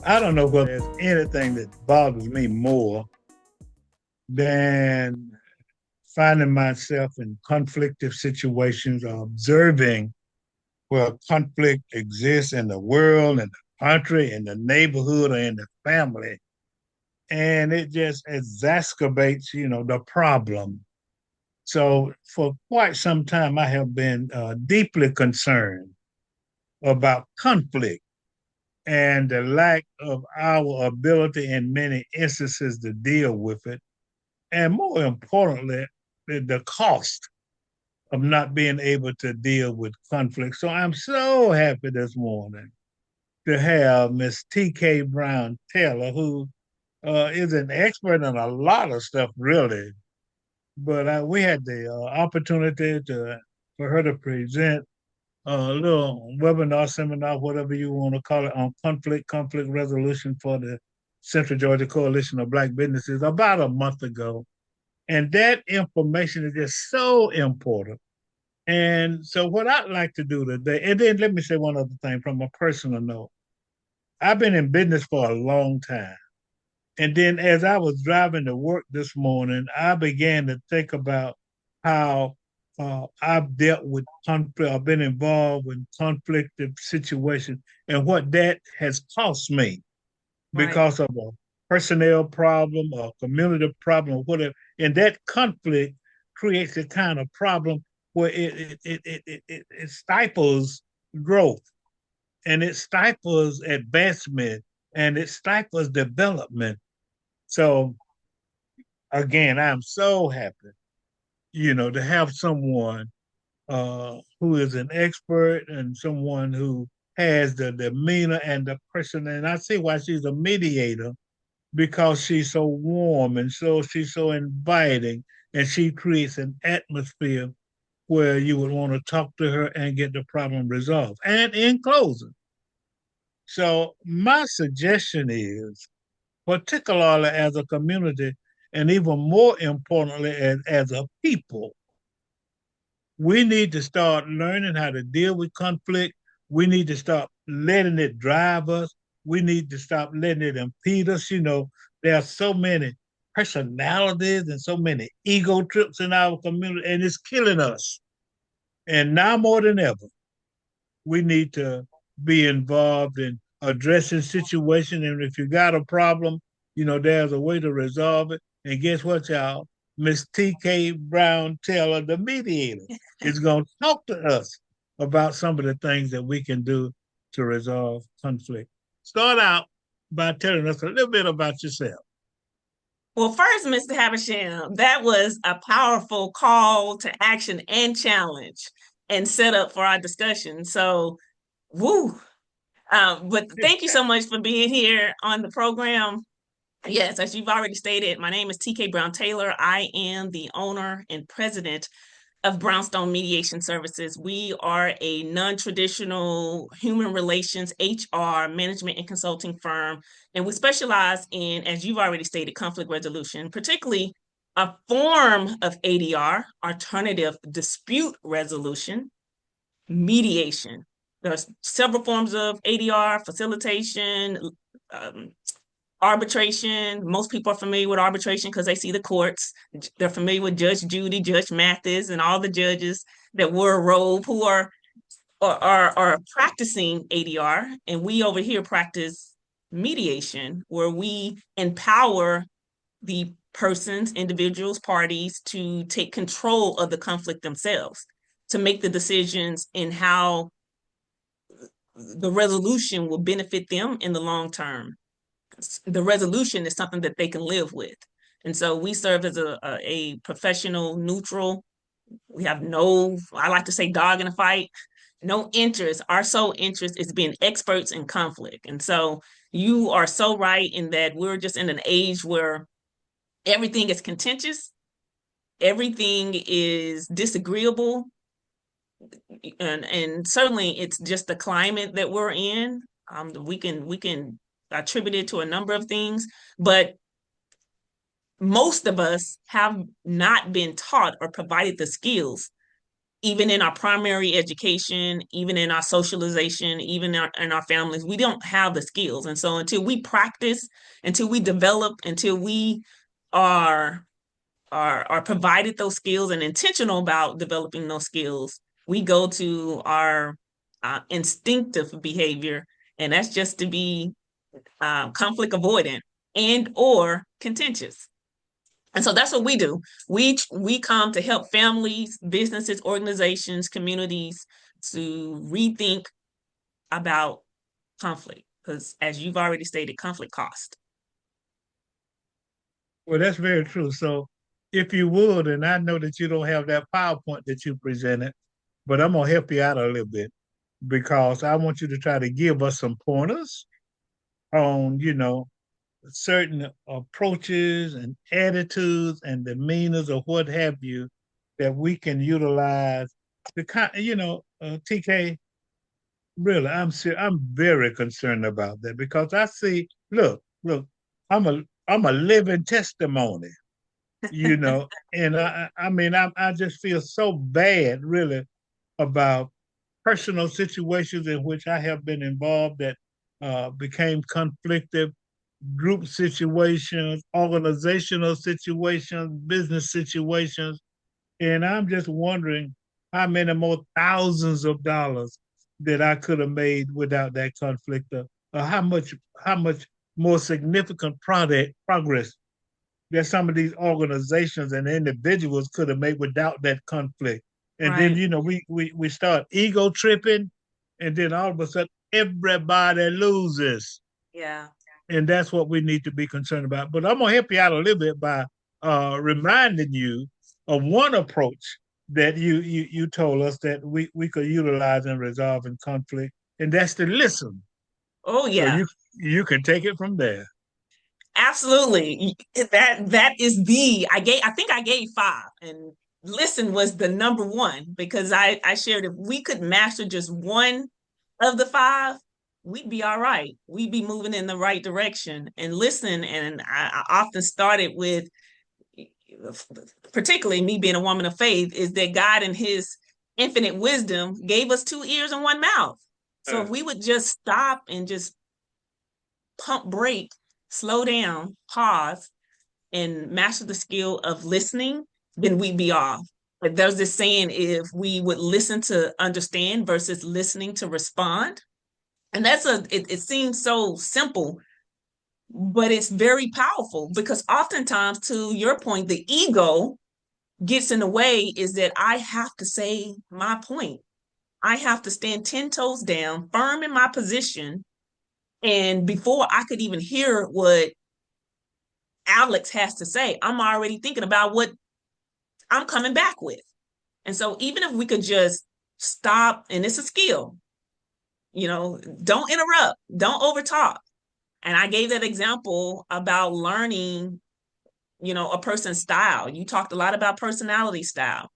I don't know whether there's anything that bothers me more than finding myself in conflictive situations or observing where conflict exists in the world, in the country, in the neighborhood, or in the family. And it just exacerbates, the problem. So for quite some time, I have been deeply concerned about conflict and the lack of our ability in many instances to deal with it. And more importantly, the cost of not being able to deal with conflict. So I'm so happy this morning to have Miss Tekay Brown Taylor, who is an expert in a lot of stuff, really. But we had the opportunity for her to present a little webinar, seminar, whatever you want to call it, on conflict resolution for the Central Georgia Coalition of Black Businesses about a month ago. And that information is just so important. And so, what I'd like to do today, and then let me say one other thing from a personal note. I've been in business for a long time. And then, as I was driving to work this morning, I began to think about how I've dealt with conflict, I've been involved in conflicted situations, and what that has cost me Right. because of a personnel problem or community problem or whatever. And that conflict creates a kind of problem where it stifles growth and it stifles advancement and it stifles development. So again, I'm so happy, to have someone who is an expert and someone who has the demeanor and the person. And I see why she's a mediator because she's so warm and so she's so inviting and she creates an atmosphere where you would want to talk to her and get the problem resolved. And in closing, so my suggestion is, particularly as a community, and even more importantly, as a people, we need to start learning how to deal with conflict. We need to stop letting it drive us. We need to stop letting it impede us. There are so many personalities and so many ego trips in our community, and it's killing us. And now more than ever, we need to be involved in addressing situations. And if you got a problem, there's a way to resolve it. And guess what, y'all? Miss Tekay Brown Taylor, the mediator, is going to talk to us about some of the things that we can do to resolve conflict. Start out by telling us a little bit about yourself. Well, first, Mr. Havisham, that was a powerful call to action and challenge and set up for our discussion. So, woo. But thank you so much for being here on the program. Yes, as you've already stated, my name is Tekay Brown Taylor. I am the owner and president of Brownstone Mediation Services. We are a non-traditional human relations, HR, management, and consulting firm. And we specialize in, as you've already stated, conflict resolution, particularly a form of ADR, alternative dispute resolution, mediation. There's several forms of ADR, facilitation, um, arbitration. Most people are familiar with arbitration because they see the courts. They're familiar with Judge Judy, Judge Mathis, and all the judges that wear a robe who are practicing ADR. And we over here practice mediation, where we empower the persons, individuals, parties to take control of the conflict themselves, to make the decisions in how the resolution will benefit them in the long term. The resolution is something that they can live with. And so we serve as a professional neutral. We have no, I like to say, dog in a fight, no interest. Our sole interest is being experts in conflict. And so you are so right in that we're just in an age where everything is contentious, everything is disagreeable, and certainly it's just the climate that we're in. We can attribute it to a number of things, but most of us have not been taught or provided the skills even in our primary education, even in our socialization, even in our families, we don't have the skills. And so until we practice, until we develop, until we are are provided those skills and intentional about developing those skills, we go to our instinctive behavior, and that's just to be conflict avoidant and or contentious. And so that's what we do. We come to help families, businesses, organizations, communities to rethink about conflict, because as you've already stated, conflict cost. Well, that's very true. So, if you would, and I know that you don't have that PowerPoint that you presented, but I'm gonna help you out a little bit because I want you to try to give us some pointers on, certain approaches and attitudes and demeanors or what have you that we can utilize to TK. Really, I'm very concerned about that because I see. Look, I'm a living testimony, and I mean, I just feel so bad, really, about personal situations in which I have been involved that became conflictive, group situations, organizational situations, business situations. And I'm just wondering how many more thousands of dollars that I could have made without that conflict, or how much more significant progress that some of these organizations and individuals could have made without that conflict. And then, Right. we start ego tripping, and then all of a sudden everybody loses. Yeah. And that's what we need to be concerned about. But I'm gonna help you out a little bit by reminding you of one approach that you told us that we could utilize in resolving conflict, and that's to listen. Oh So yeah. you can take it from there. Absolutely. That is the I think I gave five, and listen was the number one, because I shared if we could master just one of the five, we'd be all right. We'd be moving in the right direction. And listen, and I often started with, particularly me being a woman of faith, is that God in his infinite wisdom gave us two ears and one mouth. So if we would just stop and just pump brake, slow down, pause, and master the skill of listening, then we'd be off. But there's this saying, if we would listen to understand versus listening to respond. And it seems so simple, but it's very powerful, because oftentimes, to your point, the ego gets in the way, is that I have to say my point. I have to stand 10 toes down, firm in my position. And before I could even hear what Alex has to say, I'm already thinking about what I'm coming back with. And so even if we could just stop, and it's a skill, don't interrupt, don't overtalk. And I gave that example about learning, a person's style. You talked a lot about personality style.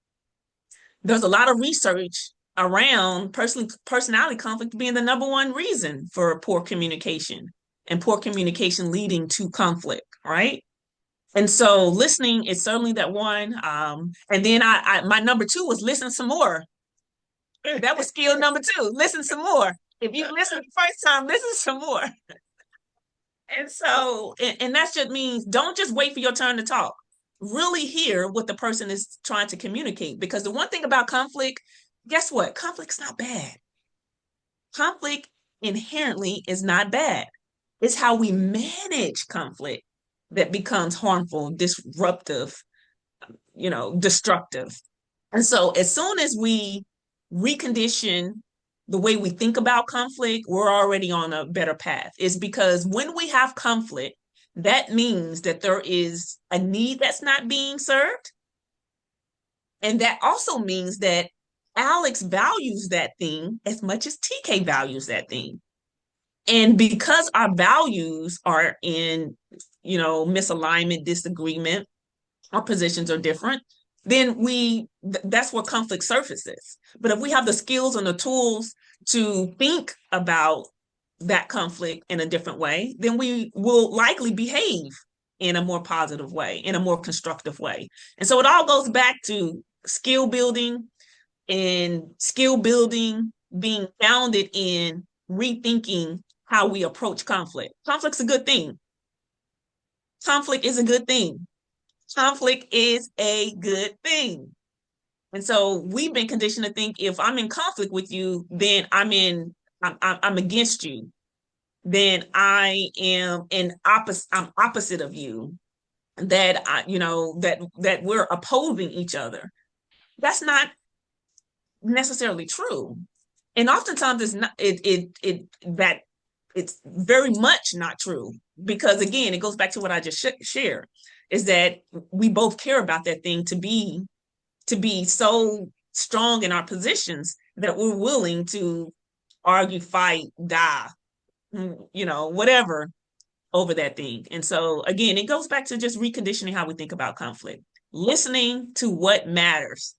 There's a lot of research around personality conflict being the number one reason for poor communication, and poor communication leading to conflict, right? And so listening is certainly that one. And then my number two was listen some more. That was skill number two. Listen some more. If you listen the first time, listen some more. And so, and that just means don't just wait for your turn to talk. Really hear what the person is trying to communicate. Because the one thing about conflict, guess what? Conflict's not bad. Conflict inherently is not bad. It's how we manage conflict that becomes harmful, disruptive, destructive. And so as soon as we recondition the way we think about conflict, we're already on a better path. Is because when we have conflict, that means that there is a need that's not being served. And that also means that Alex values that thing as much as TK values that thing. And because our values are in, misalignment, disagreement, our positions are different, then that's where conflict surfaces. But if we have the skills and the tools to think about that conflict in a different way, then we will likely behave in a more positive way, in a more constructive way. And so it all goes back to skill building, and skill building being founded in rethinking how we approach conflict. Conflict's a good thing. Conflict is a good thing. Conflict is a good thing. And so we've been conditioned to think if I'm in conflict with you, then I'm against you. Then I'm opposite of you. That that we're opposing each other. That's not necessarily true. And oftentimes it's not that it's very much not true, because again, it goes back to what I just shared, is that we both care about that thing to be so strong in our positions that we're willing to argue, fight, die, whatever over that thing. And so again, it goes back to just reconditioning how we think about conflict, listening to what matters,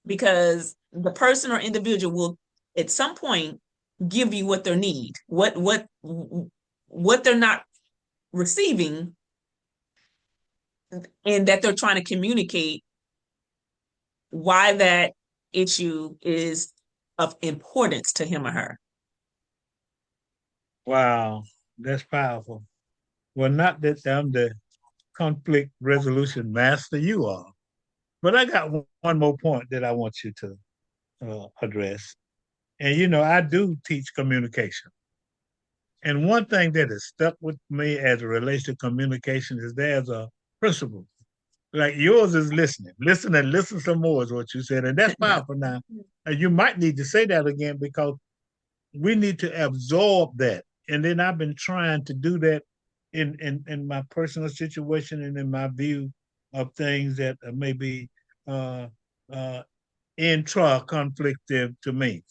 because the person or individual will at some point give you what they need, what they're not receiving, and that they're trying to communicate why that issue is of importance to him or her. Wow, that's powerful. Well, not that I'm the conflict resolution master you are, but I got one more point that I want you to address. And I do teach communication. And one thing that has stuck with me as it relates to communication is there's a principle. Like yours is listening. Listen and listen some more is what you said. And that's powerful now. And you might need to say that again because we need to absorb that. And then I've been trying to do that in my personal situation and in my view of things that may be uh, uh, intra-conflictive to me.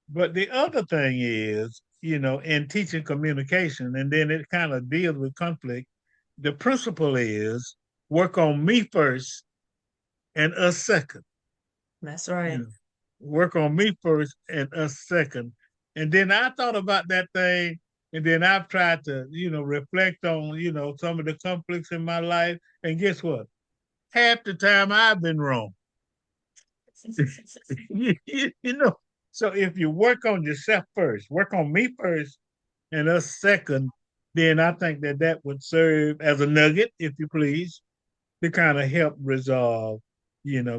But the other thing is, in teaching communication, and then it kind of deals with conflict, the principle is work on me first and us second. That's You right. know, work on me first and us second. And then I thought about that thing, and then I've tried to, reflect on, some of the conflicts in my life. And guess what? Half the time I've been wrong. you know, so if you work on yourself first, work on me first, and us second, then I think that would serve as a nugget, if you please, to kind of help resolve,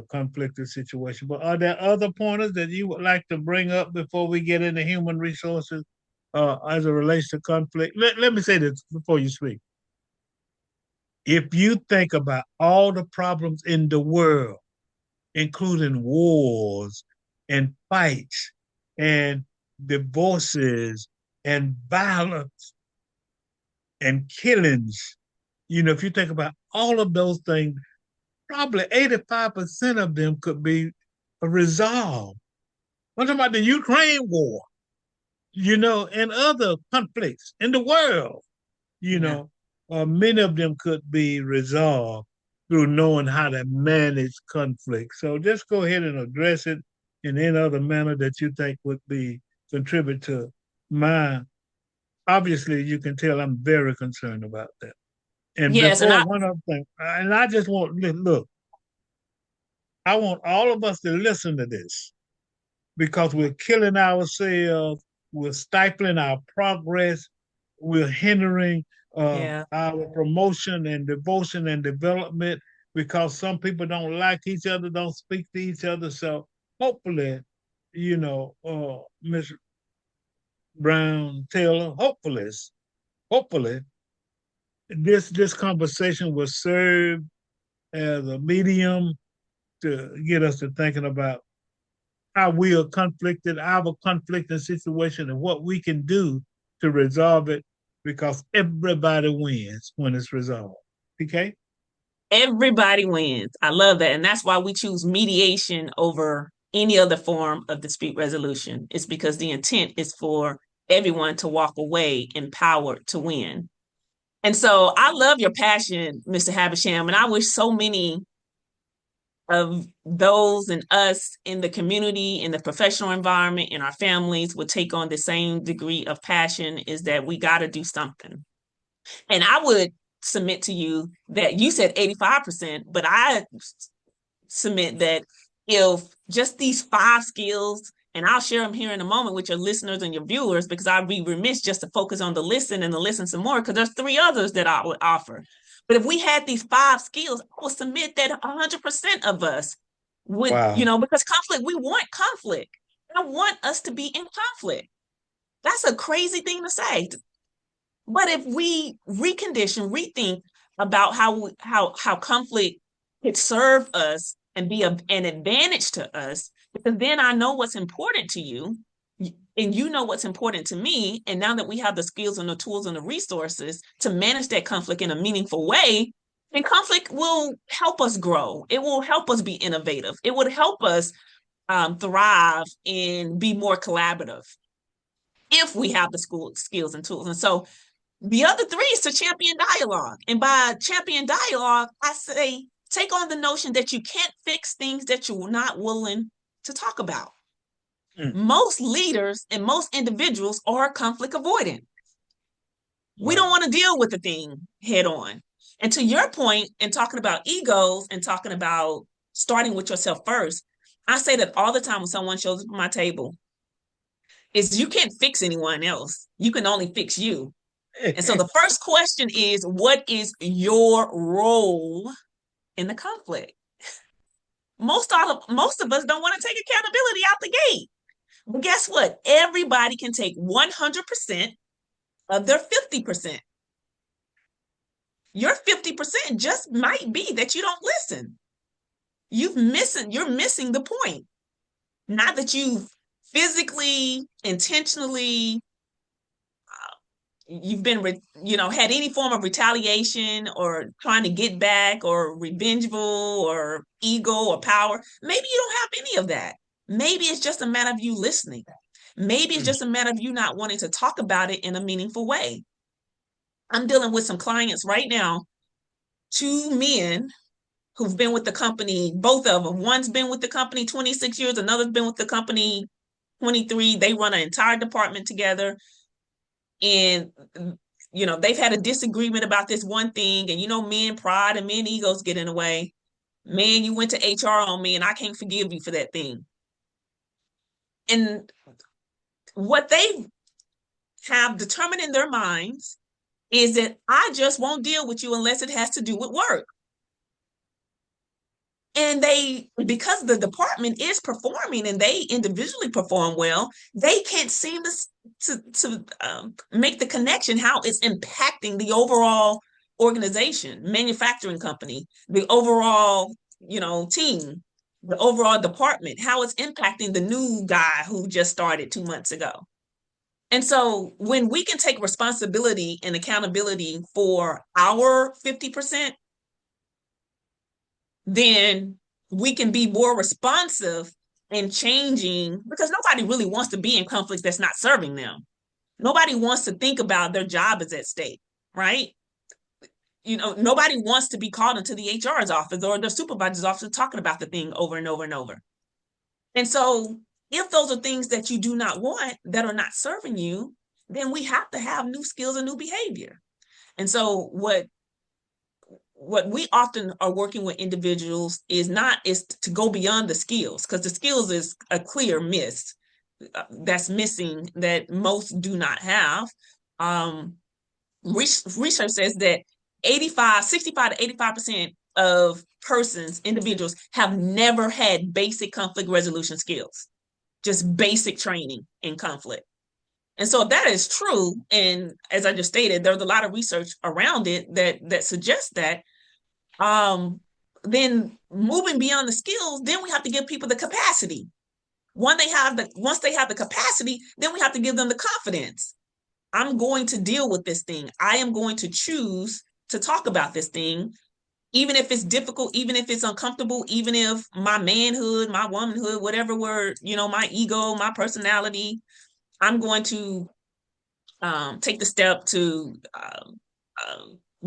conflicted situation. But are there other pointers that you would like to bring up before we get into human resources as it relates to conflict? Let me say this before you speak. If you think about all the problems in the world, including wars and fights and divorces and violence and killings. If you think about all of those things, probably 85% of them could be resolved. I'm talking about the Ukraine war, and other conflicts in the world, you Yeah. know, many of them could be resolved through knowing how to manage conflict. So just go ahead and address it in any other manner that you think would be contribute to my. Obviously, you can tell I'm very concerned about that. And Yes, and before one other thing, and I just want look, I want all of us to listen to this because we're killing ourselves, we're stifling our progress, we're hindering yeah. our promotion and devotion and development because some people don't like each other, don't speak to each other. So hopefully, Miss Brown Taylor, hopefully, this conversation will serve as a medium to get us to thinking about how we are conflicted, our conflicting situation, and what we can do to resolve it because everybody wins when it's resolved. Okay? Everybody wins. I love that. And that's why we choose mediation over any other form of dispute resolution. It's because the intent is for everyone to walk away empowered to win. And so I love your passion, Mr. Havisham, and I wish so many of those and us in the community, in the professional environment, in our families would take on the same degree of passion, is that we got to do something. And I would submit to you that you said 85%, but I submit that if just these 5 skills, and I'll share them here in a moment with your listeners and your viewers, because I'd be remiss just to focus on the listen and the listen some more, because there's 3 others that I would offer. But if we had these 5 skills, I would submit that 100% of us would, Wow. because conflict, we want conflict. I want us to be in conflict. That's a crazy thing to say. But if we recondition, rethink about how conflict could serve us and be an advantage to us, because then I know what's important to you, and you know what's important to me. And now that we have the skills and the tools and the resources to manage that conflict in a meaningful way, then conflict will help us grow. It will help us be innovative. It would help us thrive and be more collaborative if we have the skills and tools. And so the other 3 is to champion dialogue. And by champion dialogue, I say take on the notion that you can't fix things that you're not willing to talk about. Most leaders and most individuals are conflict avoidant. We don't want to deal with the thing head on. And to your point, in talking about egos and talking about starting with yourself first, I say that all the time when someone shows up at my table, is you can't fix anyone else. You can only fix you. And so the first question is, what is your role in the conflict? Most of us don't want to take accountability out the gate. But guess what? Everybody can take 100% of their 50%. Your 50% just might be that you don't listen. You're missing the point. Not that you've physically, intentionally, you've been, had any form of retaliation or trying to get back or revengeful or ego or power. Maybe you don't have any of that. Maybe it's just a matter of you listening. Maybe it's just a matter of you not wanting to talk about it in a meaningful way. I'm dealing with some clients right now, 2 men who've been with the company, both of them. One's been with the company 26 years, another's been with the company 23. They run an entire department together. And, they've had a disagreement about this one thing. And, men pride and men egos get in the way. Man, you went to HR on me and I can't forgive you for that thing. And what they have determined in their minds is that I just won't deal with you unless it has to do with work. And because the department is performing and they individually perform well, they can't seem to make the connection how it's impacting the overall organization, manufacturing company, the overall, team, the overall department, how it's impacting the new guy who just started 2 months ago. And so when we can take responsibility and accountability for our 50%, then we can be more responsive and changing, because nobody really wants to be in conflict that's not serving them. Nobody wants to think about their job is at stake, right? Nobody wants to be called into the HR's office or the supervisor's office talking about the thing over and over and over. And so if those are things that you do not want, that are not serving you, then we have to have new skills and new behavior. And so what we often are working with individuals is to go beyond the skills, because the skills is a clear miss that's missing that most do not have. Research says that 65 to 85% of individuals have never had basic conflict resolution skills, just basic training in conflict. And so if that is true, and as I just stated, there's a lot of research around it that suggests that, then moving beyond the skills, then we have to give people the capacity. Once they have the capacity, then we have to give them the confidence. I'm going to deal with this thing. I am going to choose to talk about this thing, even if it's difficult, even if it's uncomfortable, even if my manhood, my womanhood, whatever word, my ego, my personality, I'm going to take the step to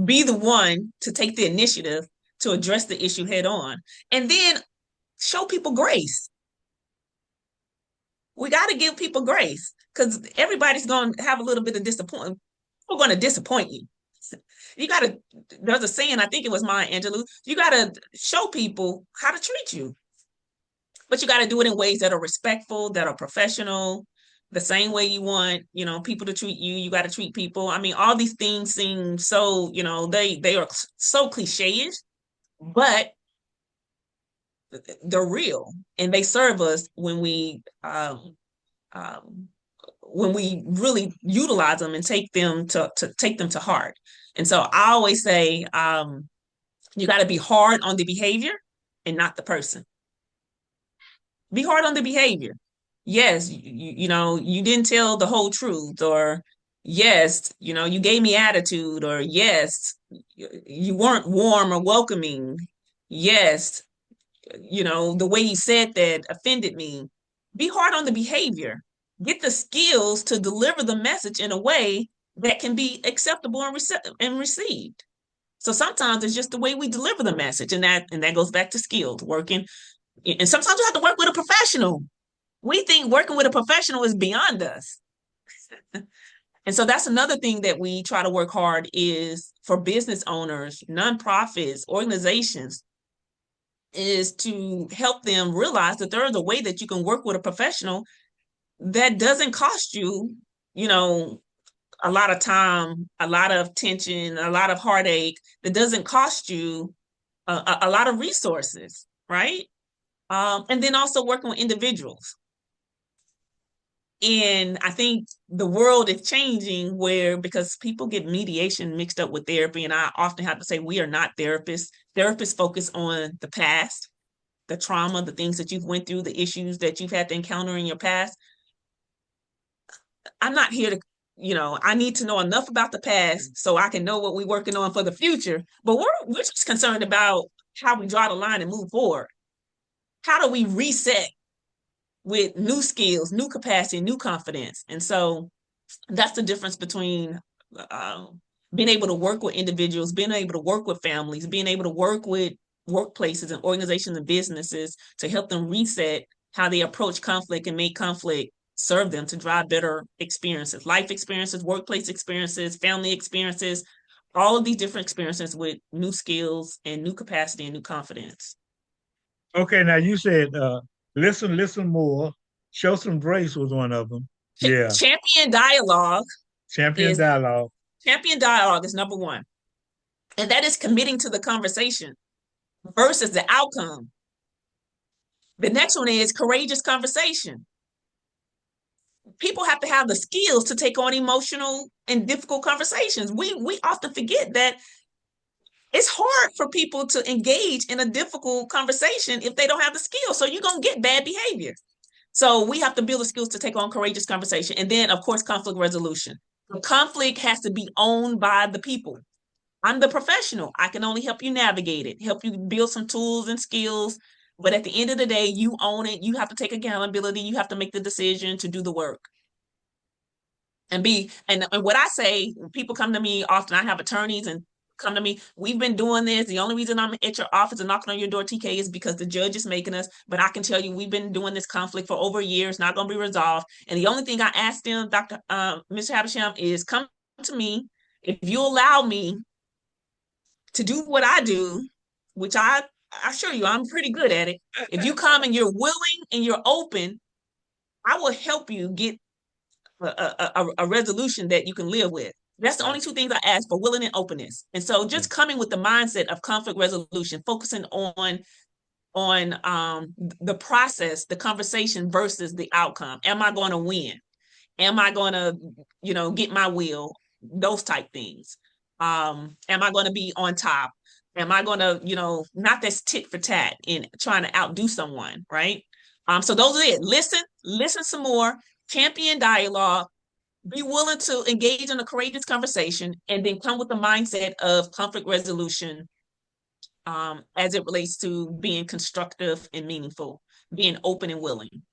be the one to take the initiative to address the issue head on, and then show people grace. We got to give people grace, because everybody's going to have a little bit of disappointment. We're going to disappoint you. There's a saying, I think it was Maya Angelou, you got to show people how to treat you. But you got to do it in ways that are respectful, that are professional, the same way you want, people to treat you. You got to treat people. I mean, all these things seem so, they are so cliche-ish, but they're real and they serve us when we really utilize them and take them to heart. And so I always say, you got to be hard on the behavior and not the person. Be hard on the behavior. Yes, you didn't tell the whole truth, or yes, you gave me attitude, or yes, you weren't warm or welcoming. Yes, the way you said that offended me. Be hard on the behavior. Get the skills to deliver the message in a way that can be acceptable and received. So sometimes it's just the way we deliver the message, and that goes back to skills, working. And sometimes you have to work with a professional. We think working with a professional is beyond us. And so that's another thing that we try to work hard is for business owners, nonprofits, organizations, is to help them realize that there is a way that you can work with a professional that doesn't cost you, a lot of time, a lot of tension, a lot of heartache, that doesn't cost you a lot of resources, right? And then also working with individuals. And I think the world is changing because people get mediation mixed up with therapy. And I often have to say, we are not therapists. Therapists focus on the past, the trauma, the things that you've went through, the issues that you've had to encounter in your past. I'm not here to, I need to know enough about the past so I can know what we're working on for the future. But we're just concerned about how we draw the line and move forward. How do we reset with new skills, new capacity, new confidence? And so that's the difference between being able to work with individuals, being able to work with families, being able to work with workplaces and organizations and businesses to help them reset how they approach conflict and make conflict serve them to drive better experiences, life experiences, workplace experiences, family experiences, all of these different experiences with new skills and new capacity and new confidence. Okay, now you said listen more, show some grace was one of them. Yeah, Champion dialogue champion is dialogue. champion dialogue is number one. And that is committing to the conversation versus the outcome. The next one is courageous conversation. People have to have the skills to take on emotional and difficult conversations. We often forget that it's hard for people to engage in a difficult conversation if they don't have the skills. So you're going to get bad behavior. So we have to build the skills to take on courageous conversation. And then, of course, conflict resolution. The conflict has to be owned by the people. I'm the professional. I can only help you navigate it, help you build some tools and skills. But at the end of the day, you own it. You have to take accountability. You have to make the decision to do the work. And what I say, people come to me often, I have attorneys and come to me, we've been doing this. The only reason I'm at your office and knocking on your door, TK, is because the judge is making us. But I can tell you, we've been doing this conflict for over a year. It's not going to be resolved. And the only thing I ask them, Mr. Havisham, is come to me. If you allow me to do what I do, which I assure you, I'm pretty good at it. If you come and you're willing and you're open, I will help you get a resolution that you can live with. That's the only two things I ask for: willing and openness. And so just coming with the mindset of conflict resolution, focusing on the process, the conversation versus the outcome. Am I going to win? Am I going to, get my will? Those type things. Am I going to be on top? Am I going to, not that's tit for tat in trying to outdo someone, right? So those are it. Listen some more, champion dialogue, be willing to engage in a courageous conversation, and then come with the mindset of conflict resolution as it relates to being constructive and meaningful, being open and willing.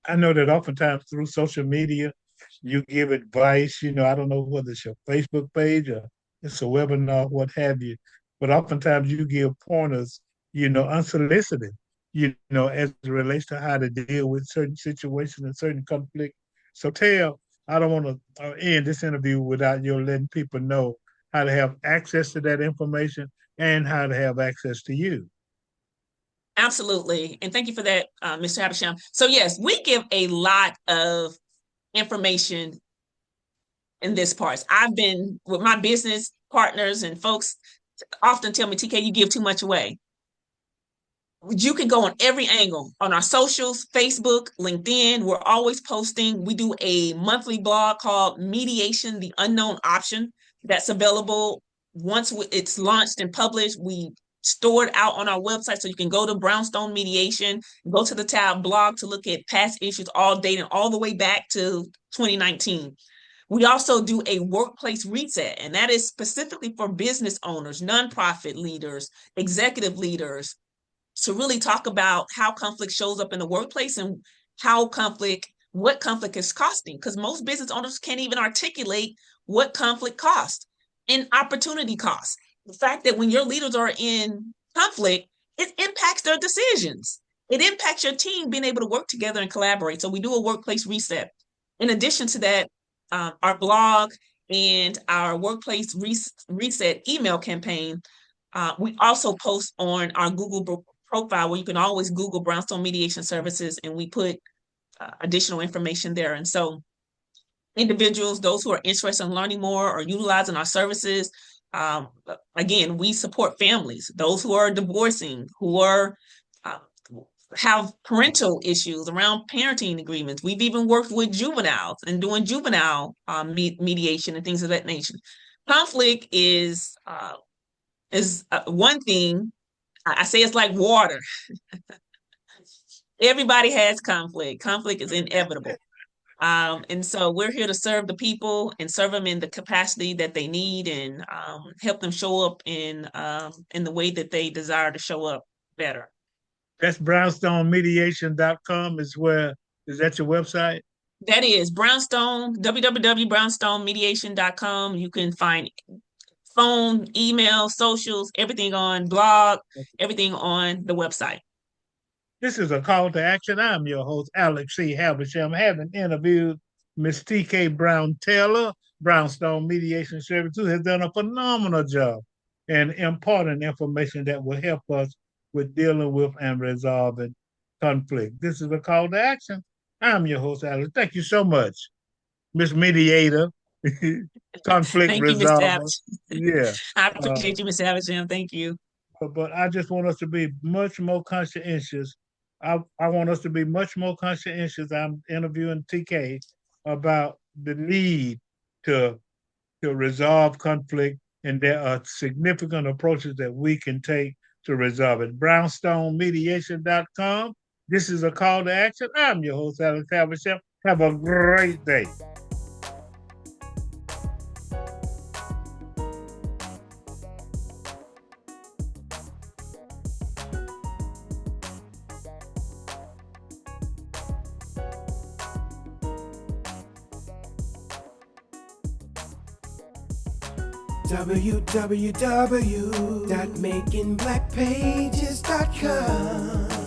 I know that oftentimes through social media, you give advice. I don't know whether it's your Facebook page or it's a webinar, what have you, but oftentimes you give pointers, unsolicited, as it relates to how to deal with certain situations and certain conflict. So I don't want to end this interview without you letting people know how to have access to that information and how to have access to you. Absolutely. And thank you for that, Mr. Havisham. So yes, we give a lot of information in this part. I've been with my business partners and folks often tell me, TK, you give too much away. You can go on every angle on our socials, Facebook, LinkedIn. We're always posting. We do a monthly blog called Mediation, the Unknown Option, that's available once it's launched and published. We store it out on our website, so you can go to Brownstone Mediation, go to the tab blog to look at past issues, all dating all the way back to 2019. We also do a workplace reset, and that is specifically for business owners, nonprofit leaders, executive leaders, to really talk about how conflict shows up in the workplace and what conflict is costing. Because most business owners can't even articulate what conflict costs and opportunity costs. The fact that when your leaders are in conflict, it impacts their decisions. It impacts your team being able to work together and collaborate. So we do a workplace reset. In addition to that, our blog and our workplace reset email campaign, we also post on our Google profile, where you can always Google Brownstone Mediation Services, and we put additional information there. And so individuals, those who are interested in learning more or utilizing our services, again, we support families, those who are divorcing, who are have parental issues around parenting agreements. We've even worked with juveniles and doing juvenile mediation and things of that nature. Conflict is one thing. I say it's like water. Everybody has conflict. Conflict is inevitable. And so we're here to serve the people and serve them in the capacity that they need, and help them show up in the way that they desire to show up better. That's brownstonemediation.com is that your website? That is Brownstone, www.brownstonemediation.com. You can find phone, email, socials, everything on blog, everything on the website. This is a call to action. I'm your host, Alex C. Havisham, having interviewed Ms. Tekay Brown Taylor, Brownstone Mediation Service, who has done a phenomenal job and imparting information that will help us with dealing with and resolving conflict. This is a call to action. I'm your host, Alex. Thank you so much, Miss Mediator, conflict Thank you, Mr. resolver. Abbott. Yeah. I appreciate you, Mr. Havisham. Thank you. But I just want us to be much more conscientious. I want us to be much more conscientious. I'm interviewing TK about the need to resolve conflict, and there are significant approaches that we can take to resolve it. BrownstoneMediation.com. This is a call to action. I'm your host, Alex Havisham. Have a great day. www.makingblackpages.com